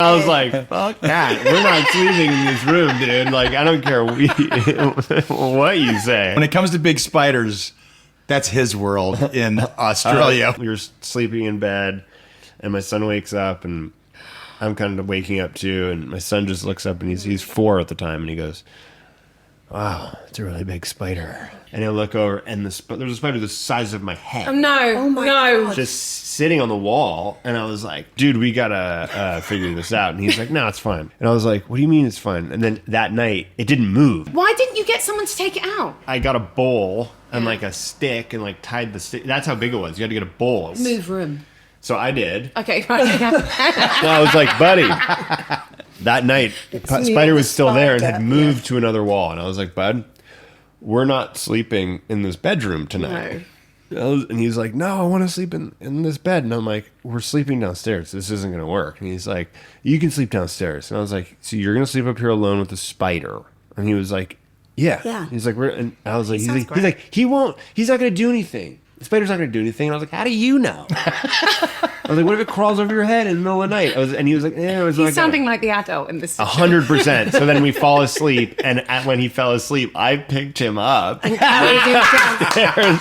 I was like, fuck that. We're not sleeping in this room, dude. Like, I don't care what you say. When it comes to big spiders, that's his world in Australia. We were sleeping in bed, and my son wakes up, and I'm kind of waking up too. And my son just looks up, and he's 4 at the time, and he goes, "Wow, it's a really big spider." And I look over, and there's a spider the size of my head. Oh, no. my no. God. Just sitting on the wall, and I was like, "Dude, we gotta figure this out." And he's like, "No, it's fine." And I was like, "What do you mean it's fine?" And then that night, it didn't move. Why didn't you get someone to take it out? I got a bowl and like a stick and like tied the stick. That's how big it was. You had to get a bowl. Move room. So I did. Okay, right. And I was like, "Buddy." That night, spider was still there and had moved to another wall. And I was like, "Bud, we're not sleeping in this bedroom tonight." And he's like, "No, I want to sleep in this bed." And I'm like, "We're sleeping downstairs. This isn't going to work." And he's like, "You can sleep downstairs." And I was like, "So you're going to sleep up here alone with the spider?" And he was like, "Yeah." Yeah. He's like, and I was like, sounds he's like, "He won't. He's not going to do anything. The spider's not going to do anything." And I was like, "How do you know?" I was like, "What if it crawls over your head in the middle of the night?" And he was like, "Yeah, it was He's like sounding like the adult in this. 100%. So then we fall asleep, and when he fell asleep, I picked him up. Carried him down.